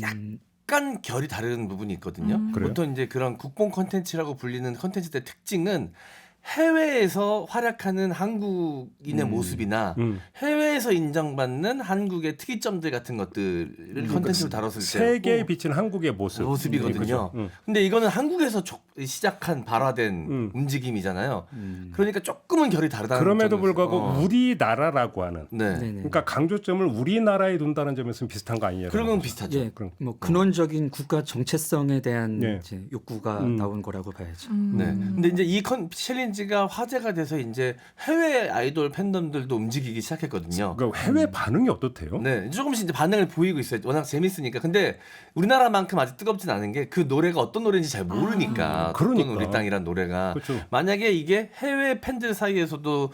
약간 결이 다른 부분이 있거든요. 보통 이제 그런 국뽕 콘텐츠라고 불리는 콘텐츠의 특징은 해외에서 활약하는 한국인의 모습이나 해외에서 인정받는 한국의 특이점들 같은 것들을 컨텐츠로 다뤘을 때 세계에 비치는 한국의 모습이거든요. 근데 이거는 한국에서 시작한 발화된 움직임이잖아요. 그러니까 조금은 결이 다르다는 그럼에도 불구하고 우리나라라고 하는 그러니까 강조점을 우리나라에 둔다는 점에서는 비슷한 거 아니냐고. 그런 건 비슷하죠. 뭐 근원적인 국가 정체성에 대한 이제 욕구가 나온 거라고 봐야죠. 근데 이제 이 챌린지가 화제가 돼서 이제 해외 아이돌 팬덤들도 움직이기 시작했거든요. 그러니까 해외 반응이 어떻대요? 네, 조금씩 이제 반응을 보이고 있어요. 워낙 재밌으니까. 근데 우리나라만큼 아직 뜨겁진 않은 게 그 노래가 어떤 노래인지 잘 모르니까. 독도는 우리 땅이란 노래가 만약에 이게 해외 팬들 사이에서도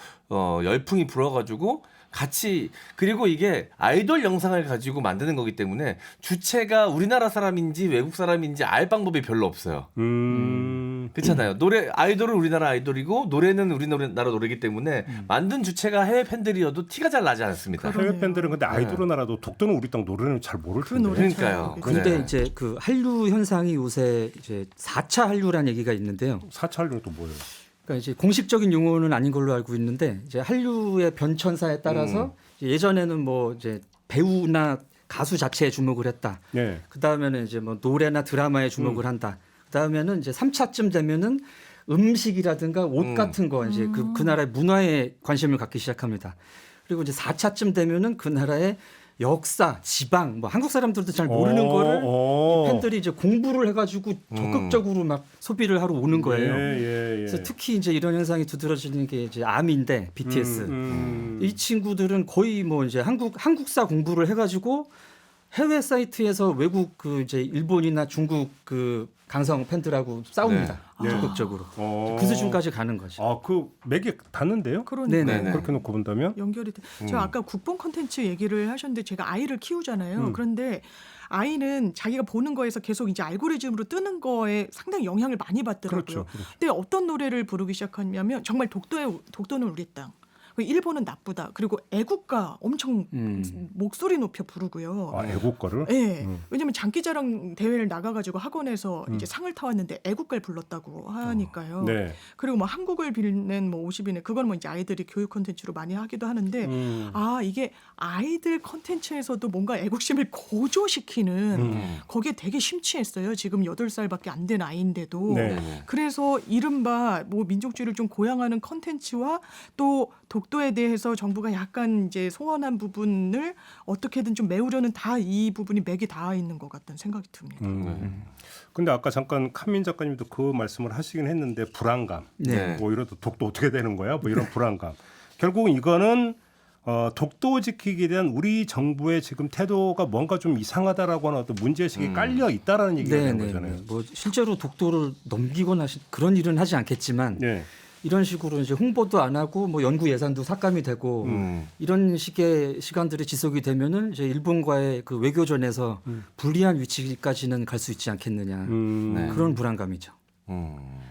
열풍이 불어가지고 같이 그리고 이게 아이돌 영상을 가지고 만드는 거기 때문에 주체가 우리나라 사람인지 외국 사람인지 알 방법이 별로 없어요. 그렇잖아요. 노래 아이돌은 우리나라 아이돌이고 노래는 우리나라 노래이기 때문에 만든 주체가 해외 팬들이어도 티가 잘 나지 않습니다. 해외 팬들은 근데 아이돌은 알아도 독도는 우리 땅 노래는 잘 모를 텐데. 그러니까요. 그런데 이제 그 한류 현상이 요새 이제 4차 한류라는 얘기가 있는데요. 4차 한류는 또 뭐예요? 그러니까 이제 공식적인 용어는 아닌 걸로 알고 있는데 이제 한류의 변천사에 따라서 예전에는 뭐 이제 배우나 가수 자체에 주목을 했다. 그 다음에는 이제 뭐 노래나 드라마에 주목을 한다. 그 다음에는 이제 3차쯤 되면은 음식이라든가 옷 같은 거 이제 그 나라의 문화에 관심을 갖기 시작합니다. 그리고 이제 4차쯤 되면은 그 나라의 역사, 지방, 뭐 한국 사람들도 잘 모르는 거를 이 팬들이 이제 공부를 해가지고 적극적으로 막 소비를 하러 오는 거예요. 그래서 특히 이제 이런 현상이 두드러지는 게 이제 아미인데 BTS 이 친구들은 거의 뭐 이제 한국사 공부를 해가지고 해외 사이트에서 외국 그 이제 일본이나 중국 그 강성 팬들하고 싸웁니다. 적극적으로 그 수준까지 가는 거죠. 그 맥이 닿는데요? 그러니까 그렇게 놓고 본다면 연결이 돼. 제가 아까 국뽕 콘텐츠 얘기를 하셨는데 제가 아이를 키우잖아요. 그런데 아이는 자기가 보는 거에서 계속 이제 알고리즘으로 뜨는 거에 상당히 영향을 많이 받더라고요. 근데 어떤 노래를 부르기 시작하냐면 정말 독도는 우리 땅. 일본은 나쁘다. 그리고 애국가 엄청 목소리 높여 부르고요. 애국가를? 네. 왜냐하면 장기자랑 대회를 나가가지고 학원에서 이제 상을 타왔는데 애국가를 불렀다고 하니까요. 그리고 뭐 한국을 빌낸 뭐 50인의 그건 뭐 이제 아이들이 교육 콘텐츠로 많이 하기도 하는데 이게 아이들 콘텐츠에서도 뭔가 애국심을 고조시키는 거기에 되게 심취했어요. 지금 8살밖에 안 된 아이인데도. 그래서 이른바 뭐 민족주의를 좀 고양하는 콘텐츠와 또 독도에 대해서 정부가 약간 이제 소원한 부분을 어떻게든 좀 메우려는 다 이 부분이 맥이 닿아 있는 것 같다는 생각이 듭니다. 근데 아까 잠깐 칸민 작가님도 그 말씀을 하시긴 했는데 불안감, 네. 뭐 이런 독도 어떻게 되는 거야? 뭐 이런 불안감. 결국은 이거는 독도 지키기에 대한 우리 정부의 지금 태도가 뭔가 좀 이상하다라고 하는 어떤 문제의식이 깔려 있다라는 얘기가 되는 거잖아요. 뭐 실제로 독도를 넘기거나 그런 일은 하지 않겠지만 네. 이런 식으로 이제 홍보도 안 하고 뭐 연구 예산도 삭감이 되고 이런 식의 시간들이 지속이 되면은 이제 일본과의 그 외교전에서 불리한 위치까지는 갈 수 있지 않겠느냐 그런 불안감이죠.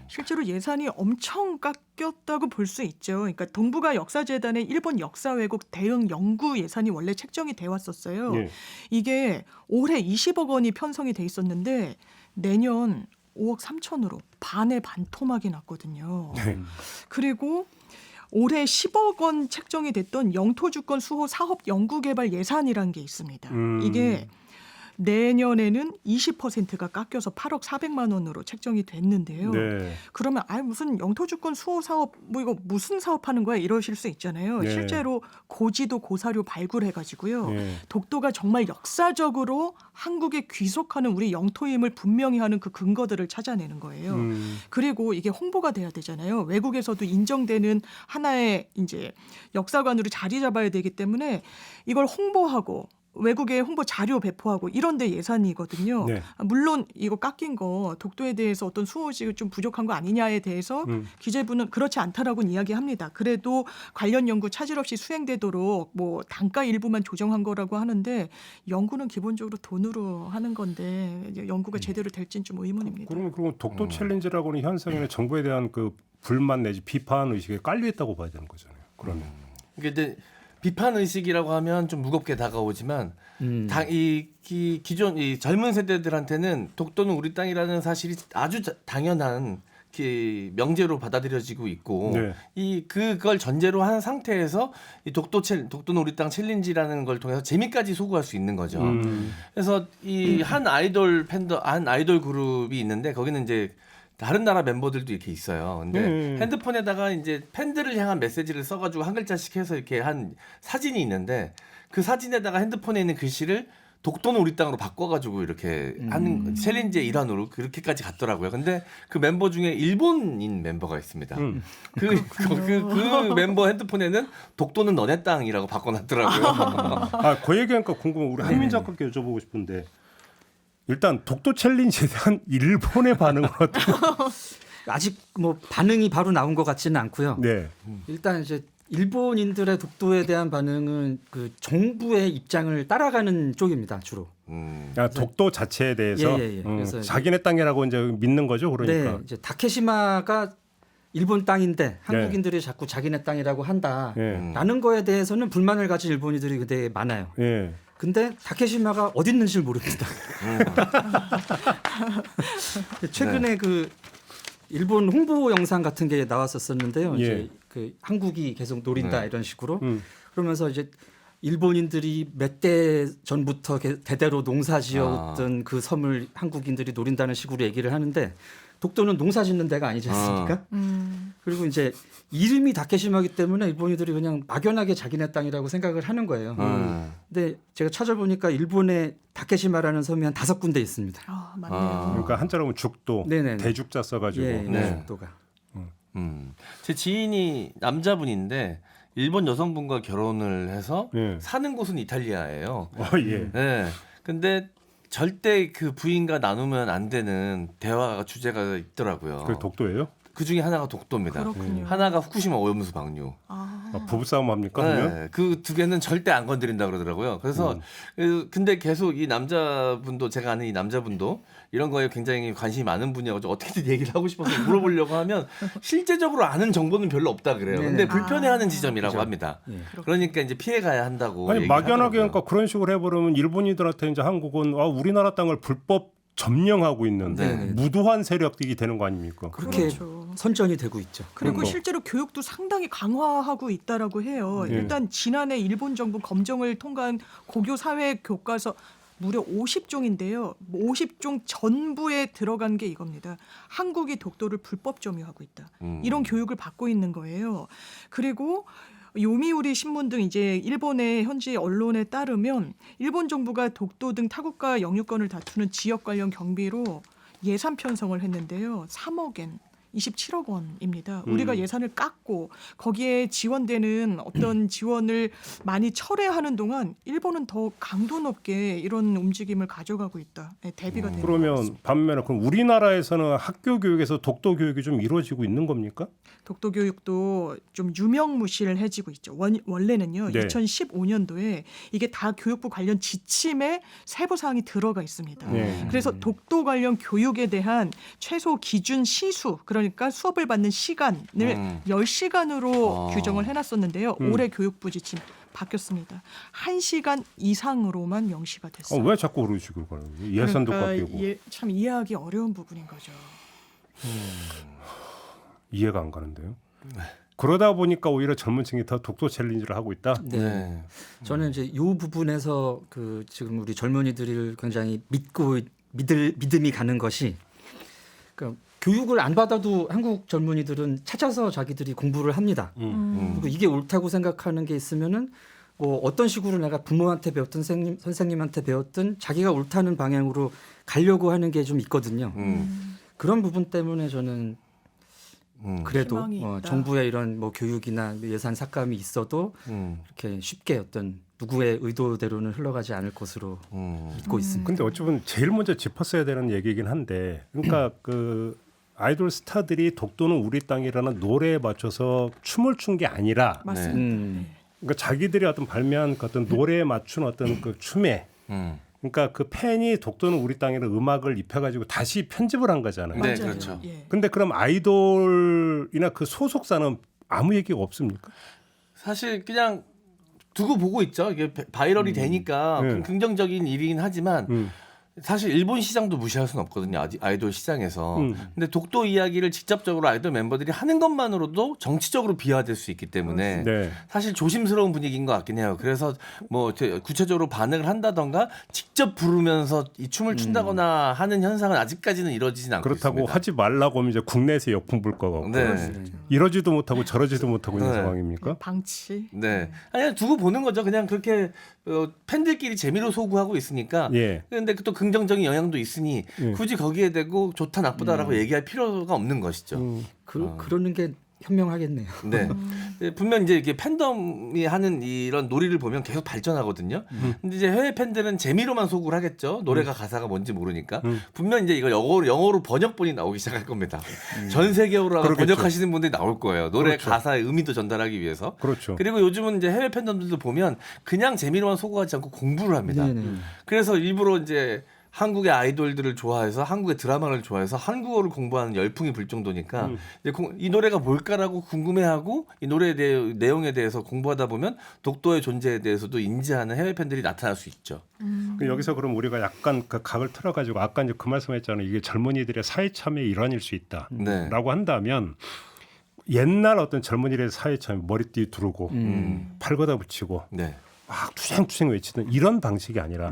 실제로 예산이 엄청 깎였다고 볼 수 있죠. 그러니까 동북아 역사재단의 일본 역사 왜곡 대응 연구 예산이 원래 책정이 돼 왔었어요. 예. 이게 올해 20억 원이 편성이 돼 있었는데 내년 5억 3천으로 반의 반토막이 났거든요. 그리고 올해 10억 원 책정이 됐던 영토주권 수호 사업 연구개발 예산이라는 게 있습니다. 이게 내년에는 20%가 깎여서 8억 400만 원으로 책정이 됐는데요. 네. 그러면 무슨 영토주권 수호 사업 뭐 이거 무슨 사업하는 거야 이러실 수 있잖아요. 네. 실제로 고지도 고사료 발굴해가지고요. 네. 독도가 정말 역사적으로 한국에 귀속하는 우리 영토임을 분명히 하는 그 근거들을 찾아내는 거예요. 그리고 이게 홍보가 돼야 되잖아요. 외국에서도 인정되는 하나의 이제 역사관으로 자리 잡아야 되기 때문에 이걸 홍보하고 외국에 홍보 자료 배포하고 이런 데 예산이거든요. 네. 물론 이거 깎인 거 독도에 대해서 어떤 수호지가 좀 부족한 거 아니냐에 대해서 기재부는 그렇지 않다라고는 이야기합니다. 그래도 관련 연구 차질 없이 수행되도록 뭐 단가 일부만 조정한 거라고 하는데 연구는 기본적으로 돈으로 하는 건데 이제 연구가 제대로 될지는 좀 의문입니다. 그러면 독도 챌린지라고 하는 현상에는 정부에 대한 그 불만 내지 비판 의식에 깔려 있다고 봐야 되는 거잖아요. 그러면. 이게 비판 의식이라고 하면 좀 무겁게 다가오지만 기존 이 젊은 세대들한테는 독도는 우리 땅이라는 사실이 아주 당연한 명제로 받아들여지고 있고 그걸 전제로 한 상태에서 이 독도는 우리 땅 챌린지라는 걸 통해서 재미까지 소구할 수 있는 거죠. 그래서 이 한 아이돌 그룹이 있는데 거기는 이제 다른 나라 멤버들도 이렇게 있어요. 근데 핸드폰에다가 이제 팬들을 향한 메시지를 써가지고 한 글자씩 해서 이렇게 한 사진이 있는데 그 사진에다가 핸드폰에 있는 글씨를 독도는 우리 땅으로 바꿔가지고 이렇게 하는 챌린지의 일환으로 그렇게까지 갔더라고요. 근데 그 멤버 중에 일본인 멤버가 있습니다. 그 멤버 핸드폰에는 독도는 너네 땅이라고 바꿔놨더라고요. 그 얘기하니까 궁금해. 우리 한민 작가께 여쭤보고 싶은데. 일단 독도 챌린지에 대한 일본의 반응은 어때요? 아직 뭐 반응이 바로 나온 것 같지는 않고요. 네. 일단 이제 일본인들의 독도에 대한 반응은 그 정부의 입장을 따라가는 쪽입니다, 주로. 독도 자체에 대해서 그래서 자기네 땅이라고 이제 믿는 거죠, 그러니까. 네, 이제 다케시마가 일본 땅인데 한국인들이 자꾸 자기네 땅이라고 한다라는 거에 대해서는 불만을 가진 일본인들이 되게 많아요. 근데 다케시마가 어디 있는지 모릅니다. 최근에 그 일본 홍보 영상 같은 게 나왔었는데요. 이제 그 한국이 계속 노린다 이런 식으로 그러면서 이제 일본인들이 몇 대 전부터 대대로 농사지었던 그 섬을 한국인들이 노린다는 식으로 얘기를 하는데 독도는 농사 짓는 데가 아니지 않습니까? 그리고 이제 이름이 다케시마이기 때문에 일본인들이 그냥 막연하게 자기네 땅이라고 생각을 하는 거예요. 근데 제가 찾아보니까 일본에 다케시마라는 섬이 한 5군데 있습니다. 맞네요. 그러니까 한자로 하면 죽도, 대죽자 써가지고. 죽도가. 제 지인이 남자분인데 일본 여성분과 결혼을 해서 사는 곳은 이탈리아예요. 네. 근데 절대 그 부인과 나누면 안 되는 대화가 주제가 있더라고요. 그 독도예요? 그 중에 하나가 독도입니다. 그렇군요. 하나가 후쿠시마 오염수 방류. 부부싸움 합니까? 네, 그 두 개는 절대 안 건드린다 그러더라고요. 그래서 근데 계속 이 남자분도 제가 아는 이 남자분도 이런 거에 굉장히 관심이 많은 분이어서 어떻게든 얘기를 하고 싶어서 물어보려고 하면 실제적으로 아는 정보는 별로 없다 그래요. 근데 불편해하는 지점이라고 합니다. 그러니까 이제 피해가야 한다고. 아니 막연하게 그러니까 그런 식으로 해버리면 일본인들한테 이제 한국은 우리나라 땅을 불법 점령하고 있는 무도한 세력이 되는 거 아닙니까? 그렇게 선전이 되고 있죠. 그리고 실제로 교육도 상당히 강화하고 있다라고 해요. 일단 지난해 일본 정부 검정을 통과한 고교 사회 교과서 무려 50종인데요. 50종 전부에 들어간 게 이겁니다. 한국이 독도를 불법 점유하고 있다. 이런 교육을 받고 있는 거예요. 그리고 요미우리 신문 등 이제 일본의 현지 언론에 따르면 일본 정부가 독도 등 타국가 영유권을 다투는 지역 관련 경비로 예산 편성을 했는데요. 3억엔 27억 원입니다. 우리가 예산을 깎고 거기에 지원되는 어떤 지원을 많이 철회하는 동안 일본은 더 강도 높게 이런 움직임을 가져가고 있다. 대비가 되는 그러면 반면에 그럼 우리나라에서는 학교 교육에서 독도 교육이 좀 이루어지고 있는 겁니까? 독도 교육도 좀 유명무실해지고 있죠. 원래는요. 네. 2015년도에 이게 다 교육부 관련 지침에 세부 사항이 들어가 있습니다. 네. 그래서 독도 관련 교육에 대한 최소 기준 시수 그러니까 수업을 받는 시간을 10시간으로 규정을 해놨었는데요. 올해 교육부 지침 바뀌었습니다. 1시간 이상으로만 명시가 됐어요. 왜 자꾸 그런 식으로 가는 거예요? 예산도 그러니까 깎이고. 참 이해하기 어려운 부분인 거죠. 이해가 안 가는데요. 그러다 보니까 오히려 젊은 층이 더 독도 챌린지를 하고 있다. 네. 저는 이제 이 부분에서 그 지금 우리 젊은이들을 굉장히 믿음이 가는 것이 그러니까 교육을 안 받아도 한국 젊은이들은 찾아서 자기들이 공부를 합니다. 그리고 이게 옳다고 생각하는 게 있으면은 뭐 어떤 식으로 내가 부모한테 배웠든 선생님한테 배웠든 자기가 옳다는 방향으로 가려고 하는 게 좀 있거든요. 그런 부분 때문에 저는 그래도 정부의 이런 뭐 교육이나 예산 삭감이 있어도 이렇게 쉽게 어떤 누구의 의도대로는 흘러가지 않을 것으로 믿고 있습니다. 근데 어쩌면 제일 먼저 짚었어야 되는 얘기이긴 한데, 그러니까 그 아이돌 스타들이 독도는 우리 땅이라는 노래에 맞춰서 춤을 춘 게 아니라, 맞습니다. 그러니까 자기들이 어떤 발매한 그 어떤 노래에 맞춘 어떤 그 춤에, 그러니까 그 팬이 독도는 우리 땅이라는 음악을 입혀가지고 다시 편집을 한 거잖아요. 네, 그렇죠. 근데 그럼 아이돌이나 그 소속사는 아무 얘기가 없습니까? 사실 그냥 두고 보고 있죠. 이게 바이럴이 되니까 긍정적인 일이긴 하지만 사실 일본 시장도 무시할 수는 없거든요. 아이돌 시장에서. 근데 독도 이야기를 직접적으로 아이돌 멤버들이 하는 것만으로도 정치적으로 비화될 수 있기 때문에 사실 조심스러운 분위기인 것 같긴 해요. 그래서 뭐 구체적으로 반응을 한다던가 직접 부르면서 이 춤을 춘다거나 하는 현상은 아직까지는 이루어지진 않고 그렇다고 있습니다. 하지 말라고 하면 이제 국내에서 역풍 불 것 같고 이러지도 못하고 저러지도 못하고 있는 상황입니까? 방치. 네. 아니 두고 보는 거죠. 그냥 그렇게 팬들끼리 재미로 소구하고 있으니까. 그런데 또 긍정적인 영향도 있으니 굳이 거기에 대고 좋다 나쁘다라고 얘기할 필요가 없는 것이죠. 그러는 게 현명하겠네요. 네. 분명 이제 이게 팬덤이 하는 이런 놀이를 보면 계속 발전하거든요. 근데 이제 해외 팬들은 재미로만 소구를 하겠죠. 노래가 가사가 뭔지 모르니까. 분명 이제 이거 영어로 번역본이 나오기 시작할 겁니다. 전 세계어로 번역하시는 분들이 나올 거예요. 노래 가사의 의미도 전달하기 위해서. 그리고 요즘은 이제 해외 팬덤들도 보면 그냥 재미로만 소구하지 않고 공부를 합니다. 그래서 일부러 이제 한국의 아이돌들을 좋아해서 한국의 드라마를 좋아해서 한국어를 공부하는 열풍이 불 정도니까 이제 이 노래가 뭘까라고 궁금해하고 이 노래에 대해 내용에 대해서 공부하다 보면 독도의 존재에 대해서도 인지하는 해외 팬들이 나타날 수 있죠. 여기서 그럼 우리가 약간 그 각을 틀어가지고 아까 이제 그 말씀했잖아요. 이게 젊은이들의 사회 참여의 일환일 수 있다라고 한다면 옛날 어떤 젊은이들의 사회 참여 머리띠 두르고 팔 걷어 붙이고. 막 투쟁투쟁 외치는 이런 방식이 아니라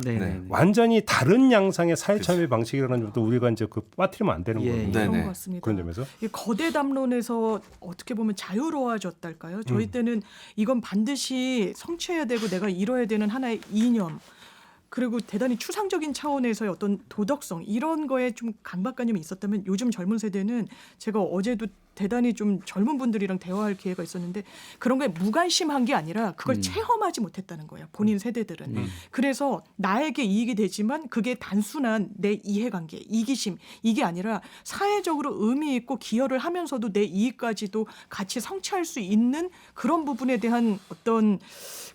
완전히 다른 양상의 사회 참여 방식이라는 점도 우리가 이제 그 빠뜨리면 안 되는 거예요. 그런 것 같습니다. 그런 점에서 이 거대 담론에서 어떻게 보면 자유로워졌달까요? 저희 때는 이건 반드시 성취해야 되고 내가 이뤄야 되는 하나의 이념. 그리고 대단히 추상적인 차원에서의 어떤 도덕성 이런 거에 좀 강박관념이 있었다면 요즘 젊은 세대는 제가 어제도 대단히 좀 젊은 분들이랑 대화할 기회가 있었는데 그런 거에 무관심한 게 아니라 그걸 체험하지 못했다는 거예요. 본인 세대들은. 그래서 나에게 이익이 되지만 그게 단순한 내 이해관계, 이기심 이게 아니라 사회적으로 의미 있고 기여를 하면서도 내 이익까지도 같이 성취할 수 있는 그런 부분에 대한 어떤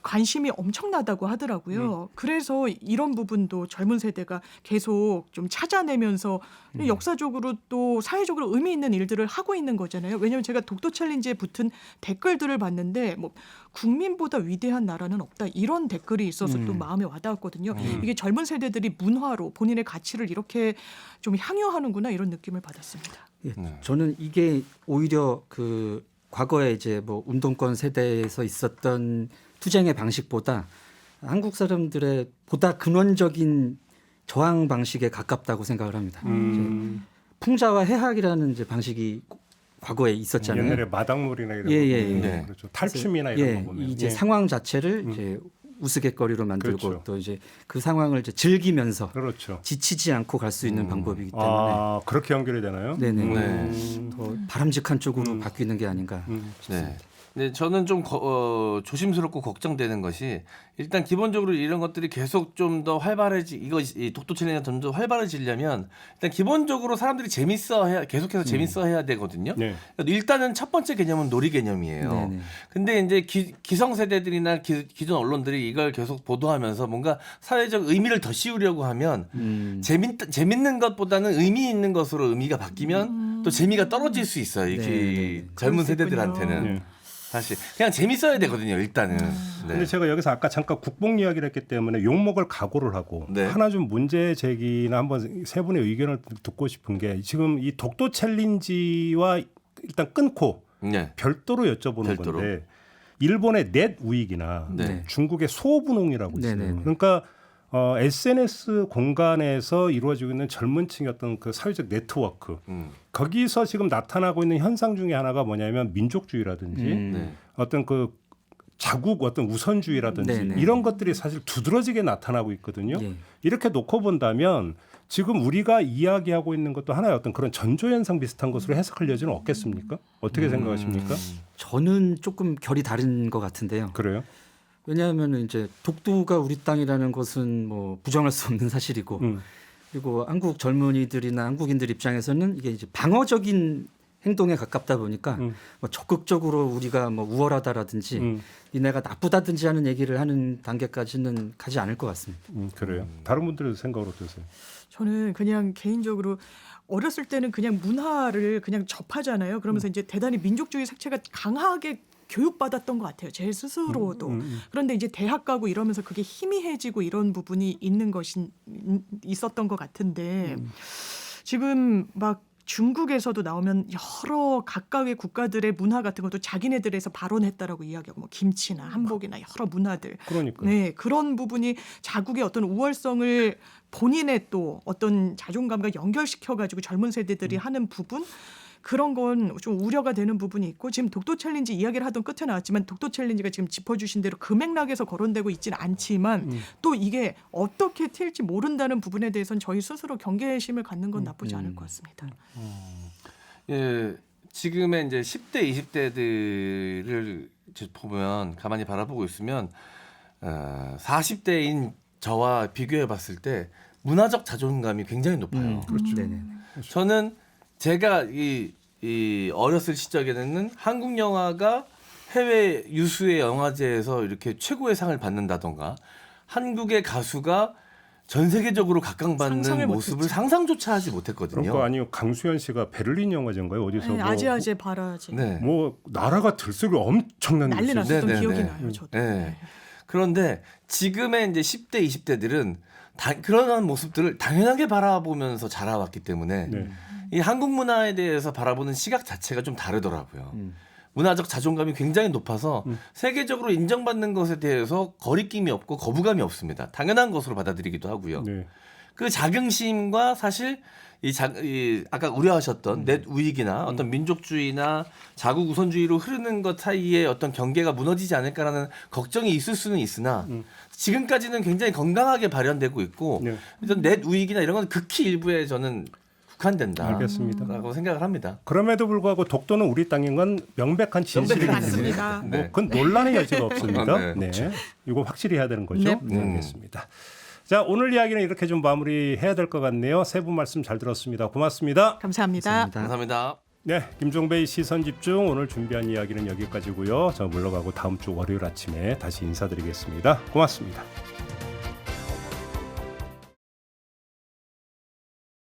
관심이 엄청나다고 하더라고요. 그래서 이런 부분도 젊은 세대가 계속 좀 찾아내면서 역사적으로 또 사회적으로 의미 있는 일들을 하고 있는 거잖아요. 왜냐하면 제가 독도 챌린지에 붙은 댓글들을 봤는데 뭐 국민보다 위대한 나라는 없다 이런 댓글이 있어서 또 마음에 와닿았거든요. 이게 젊은 세대들이 문화로 본인의 가치를 이렇게 좀 향유하는구나 이런 느낌을 받았습니다. 저는 이게 오히려 그 과거에 이제 뭐 운동권 세대에서 있었던 투쟁의 방식보다 한국 사람들의 보다 근원적인 저항 방식에 가깝다고 생각을 합니다. 풍자와 해학이라는 이제 방식이 과거에 있었잖아요. 옛날에 마당물이나 이런 예. 그렇죠. 탈춤이나 이런 거 보면 이제 상황 자체를 이제 우스갯거리로 만들고 그렇죠. 또 이제 그 상황을 이제 즐기면서 그렇죠. 지치지 않고 갈 수 있는 방법이기 때문에 그렇게 연결이 되나요? 네네. 더 바람직한 쪽으로 바뀌는 게 아닌가 싶습니다. 네. 네, 저는 좀 조심스럽고 걱정되는 것이 일단 기본적으로 이런 것들이 계속 좀 더 이 독도 챌린지가 좀 더 활발해지려면 일단 기본적으로 사람들이 계속해서 재밌어 해야 되거든요. 네. 일단은 첫 번째 개념은 놀이 개념이에요. 네네. 근데 이제 기성세대들이나 기존 언론들이 이걸 계속 보도하면서 뭔가 사회적 의미를 더 씌우려고 하면 재밌는 것보다는 의미 있는 것으로 의미가 바뀌면 또 재미가 떨어질 수 있어요. 젊은 세대들한테는. 네. 사실 그냥 재밌어야 되거든요. 일단은. 근데 제가 여기서 아까 잠깐 국뽕 이야기를 했기 때문에 욕먹을 각오를 하고 네. 하나 좀 문제 제기나 한번 세 분의 의견을 듣고 싶은 게 지금 이 독도 챌린지와 일단 끊고 별도로 여쭤보는 건데 일본의 넷 우익이나 중국의 소분홍이라고 있어요. 그러니까 SNS 공간에서 이루어지고 있는 젊은 층의 어떤 그 사회적 네트워크 거기서 지금 나타나고 있는 현상 중에 하나가 뭐냐면 민족주의라든지 어떤 그 자국 어떤 우선주의라든지 이런 것들이 사실 두드러지게 나타나고 있거든요. 이렇게 놓고 본다면 지금 우리가 이야기하고 있는 것도 하나의 어떤 그런 전조현상 비슷한 것으로 해석할 여지는 없겠습니까? 어떻게 생각하십니까? 저는 조금 결이 다른 것 같은데요. 그래요? 왜냐하면 이제 독도가 우리 땅이라는 것은 뭐 부정할 수 없는 사실이고 그리고 한국 젊은이들이나 한국인들 입장에서는 이게 이제 방어적인 행동에 가깝다 보니까 뭐 적극적으로 우리가 뭐 우월하다라든지 니네가 나쁘다든지 하는 얘기를 하는 단계까지는 가지 않을 것 같습니다. 그래요. 다른 분들의 생각은 어떠세요? 저는 그냥 개인적으로 어렸을 때는 그냥 문화를 그냥 접하잖아요. 그러면서 이제 대단히 민족주의 색채가 강하게 교육받았던 것 같아요. 제 스스로도. 그런데 이제 대학 가고 이러면서 그게 희미해지고 이런 부분이 있었던 것 같은데 지금 막 중국에서도 나오면 여러 각각의 국가들의 문화 같은 것도 자기네들에서 발원했다라고 이야기하고 뭐 김치나 한복이나 여러 문화들. 그러니까. 네, 그런 부분이 자국의 어떤 우월성을 본인의 또 어떤 자존감과 연결시켜가지고 젊은 세대들이 하는 부분 그런 건 좀 우려가 되는 부분이 있고 지금 독도 챌린지 이야기를 하던 끝에 나왔지만 독도 챌린지가 지금 짚어주신 대로 그 맥락에서 거론되고 있지는 않지만 또 이게 어떻게 튈지 모른다는 부분에 대해서는 저희 스스로 경계심을 갖는 건 나쁘지 않을 것 같습니다. 예, 지금의 이제 10대, 20대들을 보면 가만히 바라보고 있으면 40대인 저와 비교해 봤을 때 문화적 자존감이 굉장히 높아요. 그렇죠. 저는 제가 이 어렸을 시절에는 한국 영화가 해외 유수의 영화제에서 이렇게 최고의 상을 받는다던가 한국의 가수가 전 세계적으로 각광받는 모습을 상상조차 하지 못했거든요. 그러니까 아니요 강수현 씨가 베를린 영화제인가요? 어디서 네, 아지아제 바라제. 뭐 나라가 들썩이 엄청난 난리 났었던 기억이 나요. 저도. 그런데 지금의 이제 10대, 20대들은 그런 모습들을 당연하게 바라보면서 자라왔기 때문에 이 한국 문화에 대해서 바라보는 시각 자체가 좀 다르더라고요. 문화적 자존감이 굉장히 높아서 세계적으로 인정받는 것에 대해서 거리낌이 없고 거부감이 없습니다. 당연한 것으로 받아들이기도 하고요. 그 자긍심과 사실 아까 우려하셨던 넷 우익이나 어떤 민족주의나 자국 우선주의로 흐르는 것 사이에 어떤 경계가 무너지지 않을까라는 걱정이 있을 수는 있으나 지금까지는 굉장히 건강하게 발현되고 있고 넷 우익이나 이런 건 극히 일부에 저는 국한된다. 알겠습니다. 라고 생각을 합니다. 그럼에도 불구하고 독도는 우리 땅인 건 명백한 진실이기 때문에 뭐 그건 논란의 여지가 없습니다. 네. 이거 확실히 해야 되는 거죠. 알겠습니다. 자, 오늘 이야기는 이렇게 좀 마무리해야 될 것 같네요. 세 분 말씀 잘 들었습니다. 고맙습니다. 감사합니다. 감사합니다. 네, 김종배의 시선집중 오늘 준비한 이야기는 여기까지고요. 저 물러가고 다음 주 월요일 아침에 다시 인사드리겠습니다. 고맙습니다.